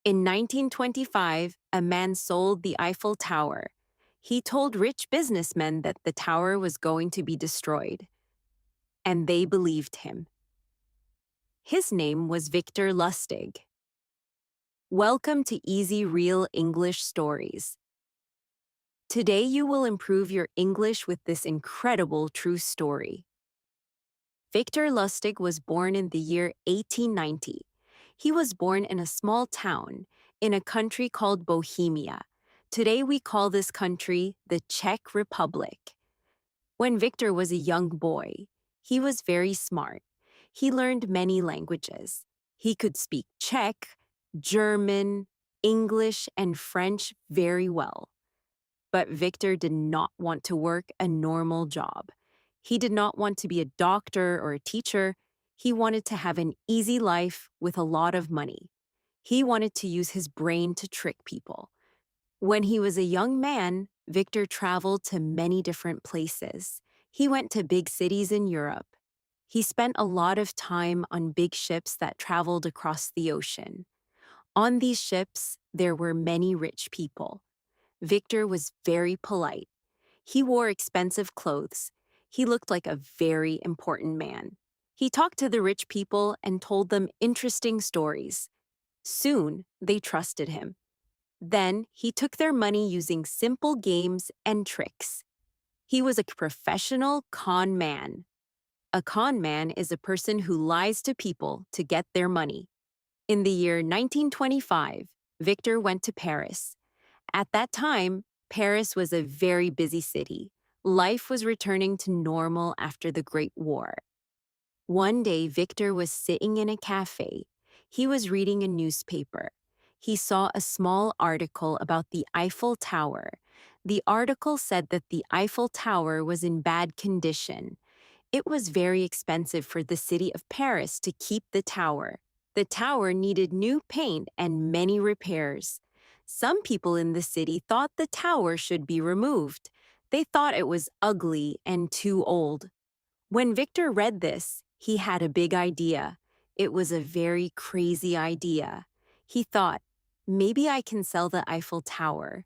In 1925, a man sold the Eiffel Tower. He told rich businessmen that the tower was going to be destroyed, and they believed him. His name was Victor Lustig. Welcome to Easy Real English Stories. Today you will improve your English with this incredible true story. Victor Lustig was born in the year 1890. He was born in a small town in a country called Bohemia. Today we call this country the Czech Republic. When Victor was a young boy, he was very smart. He learned many languages. He could speak Czech, German, English, and French very well. But Victor did not want to work a normal job. He did not want to be a doctor or a teacher. He wanted to have an easy life with a lot of money. He wanted to use his brain to trick people. When he was a young man, Victor traveled to many different places. He went to big cities in Europe. He spent a lot of time on big ships that traveled across the ocean. On these ships, there were many rich people. Victor was very polite. He wore expensive clothes. He looked like a very important man. He talked to the rich people and told them interesting stories. Soon, they trusted him. Then, he took their money using simple games and tricks. He was a professional con man. A con man is a person who lies to people to get their money. In the year 1925, Victor went to Paris. At that time, Paris was a very busy city. Life was returning to normal after the Great War. One day, Victor was sitting in a cafe. He was reading a newspaper. He saw a small article about the Eiffel Tower. The article said that the Eiffel Tower was in bad condition. It was very expensive for the city of Paris to keep the tower. The tower needed new paint and many repairs. Some people in the city thought the tower should be removed. They thought it was ugly and too old. When Victor read this, he had a big idea. It was a very crazy idea. He thought, maybe I can sell the Eiffel Tower.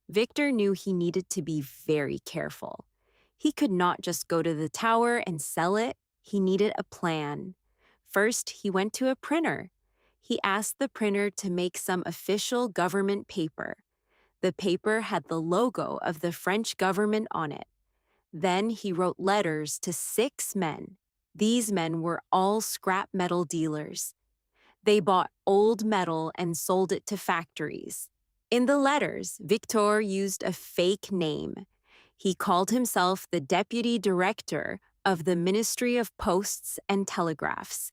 Victor knew he needed to be very careful. He could not just go to the tower and sell it. He needed a plan. First, he went to a printer. He asked the printer to make some official government paper. The paper had the logo of the French government on it. Then he wrote letters to 6 men. These men were all scrap metal dealers. They bought old metal and sold it to factories. In the letters, Victor used a fake name. He called himself the deputy director of the Ministry of Posts and Telegraphs.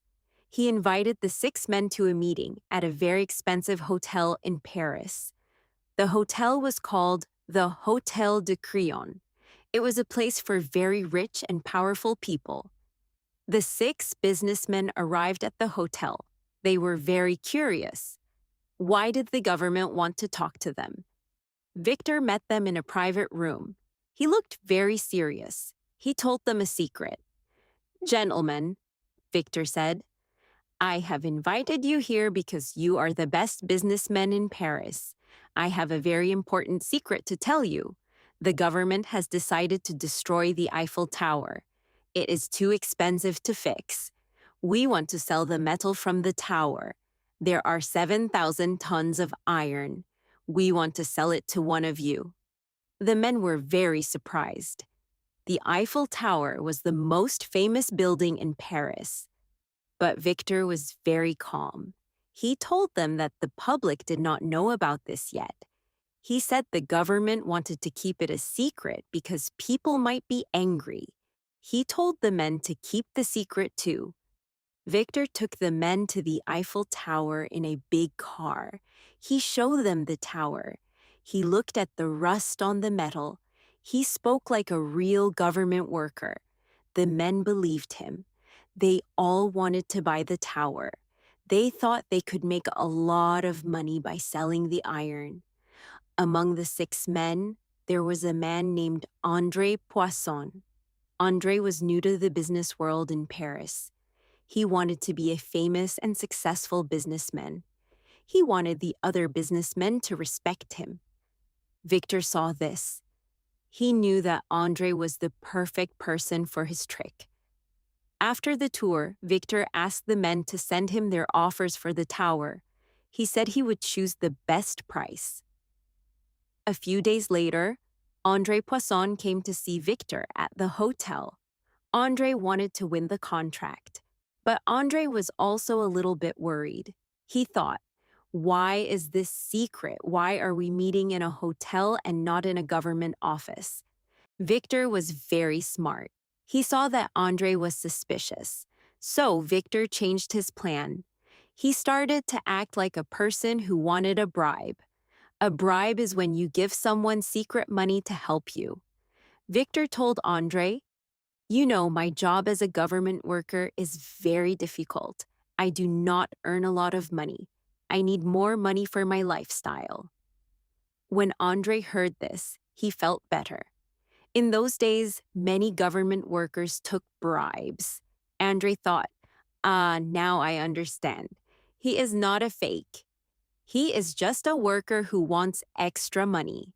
He invited the 6 men to a meeting at a very expensive hotel in Paris. The hotel was called the Hôtel de Crillon. It was a place for very rich and powerful people. The 6 businessmen arrived at the hotel. They were very curious. Why did the government want to talk to them? Victor met them in a private room. He looked very serious. He told them a secret. "Gentlemen," Victor said, "I have invited you here because you are the best businessmen in Paris. I have a very important secret to tell you. The government has decided to destroy the Eiffel Tower. It is too expensive to fix. We want to sell the metal from the tower. There are 7,000 tons of iron. We want to sell it to one of you." The men were very surprised. The Eiffel Tower was the most famous building in Paris. But Victor was very calm. He told them that the public did not know about this yet. He said the government wanted to keep it a secret because people might be angry. He told the men to keep the secret too. Victor took the men to the Eiffel Tower in a big car. He showed them the tower. He looked at the rust on the metal. He spoke like a real government worker. The men believed him. They all wanted to buy the tower. They thought they could make a lot of money by selling the iron. Among the 6 men, there was a man named André Poisson. André was new to the business world in Paris. He wanted to be a famous and successful businessman. He wanted the other businessmen to respect him. Victor saw this. He knew that Andre was the perfect person for his trick. After the tour, Victor asked the men to send him their offers for the tower. He said he would choose the best price. A few days later, Andre Poisson came to see Victor at the hotel. Andre wanted to win the contract, but Andre was also a little bit worried. He thought, why is this secret? Why are we meeting in a hotel and not in a government office? Victor was very smart. He saw that Andre was suspicious. So Victor changed his plan. He started to act like a person who wanted a bribe. A bribe is when you give someone secret money to help you. Victor told Andre, "You know, my job as a government worker is very difficult. I do not earn a lot of money. I need more money for my lifestyle." When Andre heard this, he felt better. In those days, many government workers took bribes. Andre thought, now I understand. He is not a fake. He is just a worker who wants extra money.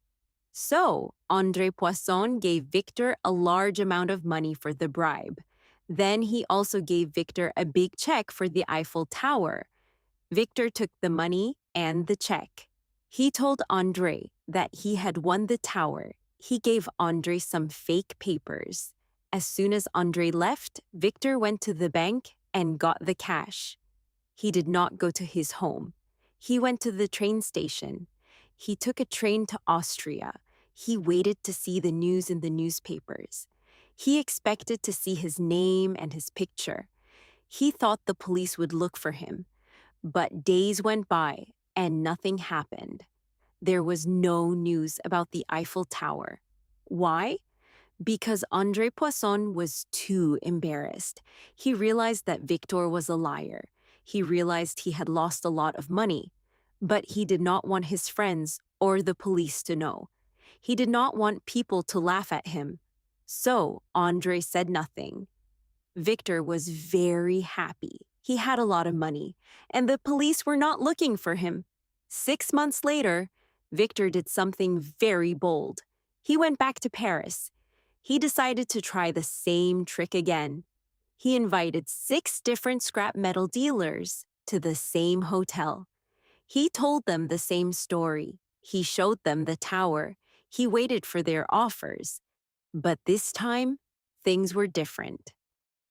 So, Andre Poisson gave Victor a large amount of money for the bribe. Then he also gave Victor a big check for the Eiffel Tower. Victor took the money and the check. He told Andre that he had won the tower. He gave Andre some fake papers. As soon as Andre left, Victor went to the bank and got the cash. He did not go to his home. He went to the train station. He took a train to Austria. He waited to see the news in the newspapers. He expected to see his name and his picture. He thought the police would look for him. But days went by and nothing happened. There was no news about the Eiffel Tower. Why? Because Andre Poisson was too embarrassed. He realized that Victor was a liar. He realized he had lost a lot of money. But he did not want his friends or the police to know. He did not want people to laugh at him. So Andre said nothing. Victor was very happy. He had a lot of money, and the police were not looking for him. 6 months later, Victor did something very bold. He went back to Paris. He decided to try the same trick again. He invited 6 different scrap metal dealers to the same hotel. He told them the same story. He showed them the tower. He waited for their offers. But this time, things were different.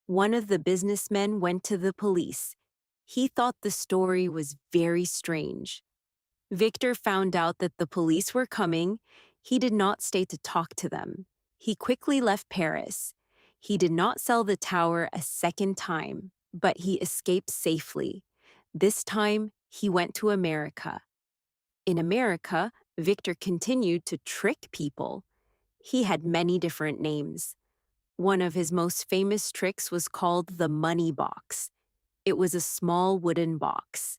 One of the businessmen went to the police. He thought the story was very strange. Victor found out that the police were coming. He did not stay to talk to them. He quickly left Paris. He did not sell the tower a second time, but he escaped safely. This time, he went to America. In America, Victor continued to trick people. He had many different names. One of his most famous tricks was called the money box. It was a small wooden box.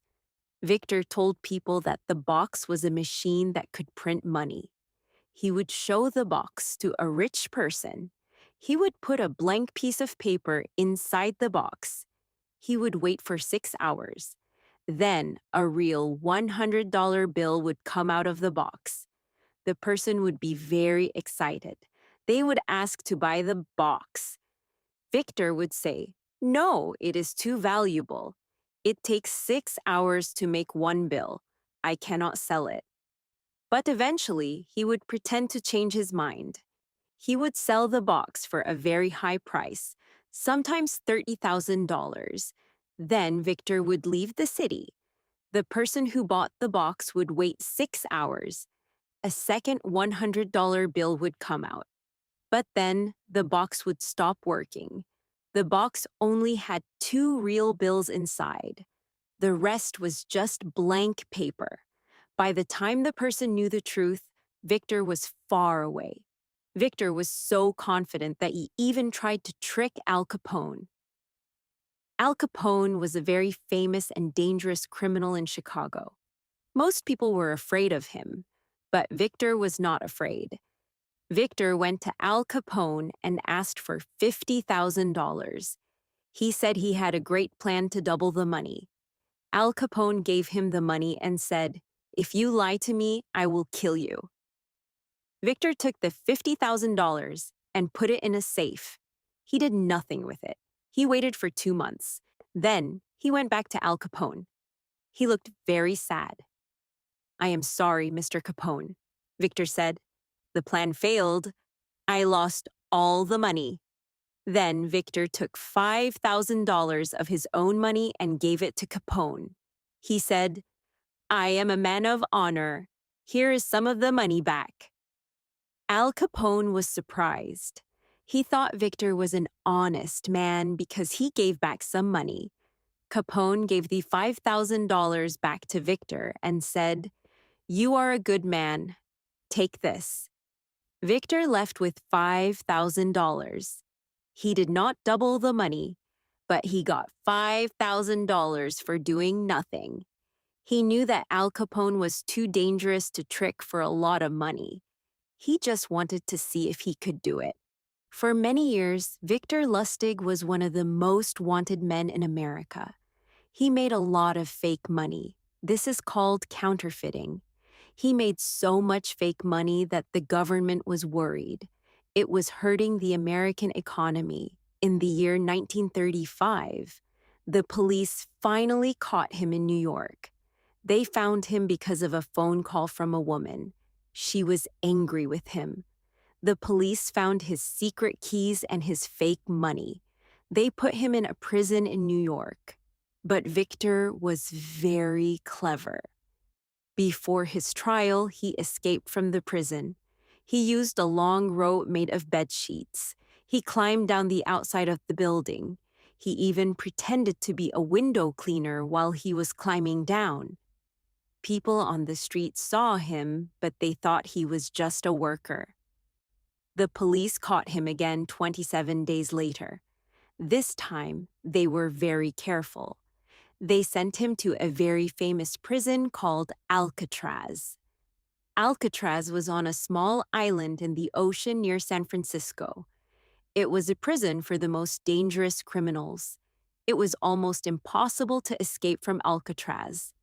Victor told people that the box was a machine that could print money. He would show the box to a rich person. He would put a blank piece of paper inside the box. He would wait for 6 hours. Then a real $100 bill would come out of the box. The person would be very excited. They would ask to buy the box. Victor would say, "No, it is too valuable. It takes 6 hours to make one bill. I cannot sell it." But eventually, he would pretend to change his mind. He would sell the box for a very high price, sometimes $30,000. Then Victor would leave the city. The person who bought the box would wait 6 hours. A second $100 bill would come out. But then the box would stop working. The box only had 2 real bills inside. The rest was just blank paper. By the time the person knew the truth, Victor was far away. Victor was so confident that he even tried to trick Al Capone. Al Capone was a very famous and dangerous criminal in Chicago. Most people were afraid of him, but Victor was not afraid. Victor went to Al Capone and asked for $50,000. He said he had a great plan to double the money. Al Capone gave him the money and said, "If you lie to me, I will kill you." Victor took the $50,000 and put it in a safe. He did nothing with it. He waited for 2 months. Then he went back to Al Capone. He looked very sad. "I am sorry, Mr. Capone," Victor said. "The plan failed. I lost all the money." Then Victor took $5,000 of his own money and gave it to Capone. He said, "I am a man of honor. Here is some of the money back." Al Capone was surprised. He thought Victor was an honest man because he gave back some money. Capone gave the $5,000 back to Victor and said, "You are a good man. Take this." Victor left with $5,000. He did not double the money, but he got $5,000 for doing nothing. He knew that Al Capone was too dangerous to trick for a lot of money. He just wanted to see if he could do it. For many years, Victor Lustig was one of the most wanted men in America. He made a lot of fake money. This is called counterfeiting. He made so much fake money that the government was worried. It was hurting the American economy. In the year 1935, the police finally caught him in New York. They found him because of a phone call from a woman. She was angry with him. The police found his secret keys and his fake money. They put him in a prison in New York. But Victor was very clever. Before his trial, he escaped from the prison. He used a long rope made of bed sheets. He climbed down the outside of the building. He even pretended to be a window cleaner while he was climbing down. People on the street saw him, but they thought he was just a worker. The police caught him again 27 days later. This time, they were very careful. They sent him to a very famous prison called Alcatraz. Alcatraz was on a small island in the ocean near San Francisco. It was a prison for the most dangerous criminals. It was almost impossible to escape from Alcatraz.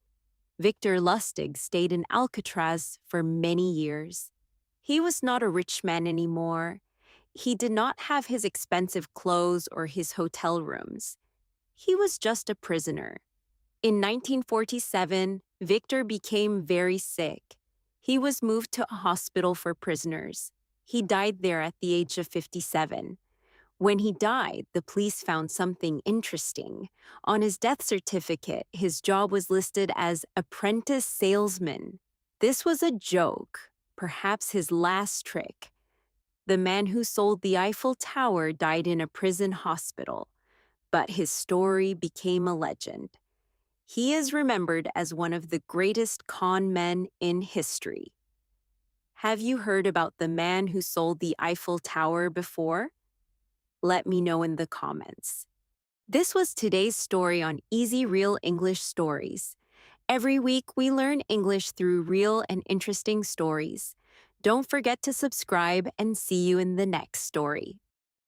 Victor Lustig stayed in Alcatraz for many years. He was not a rich man anymore. He did not have his expensive clothes or his hotel rooms. He was just a prisoner. In 1947, Victor became very sick. He was moved to a hospital for prisoners. He died there at the age of 57. When he died, the police found something interesting. On his death certificate, his job was listed as apprentice salesman. This was a joke, perhaps his last trick. The man who sold the Eiffel Tower died in a prison hospital, but his story became a legend. He is remembered as one of the greatest con men in history. Have you heard about the man who sold the Eiffel Tower before? Let me know in the comments. This was today's story on Easy Real English Stories. Every week, we learn English through real and interesting stories. Don't forget to subscribe and see you in the next story.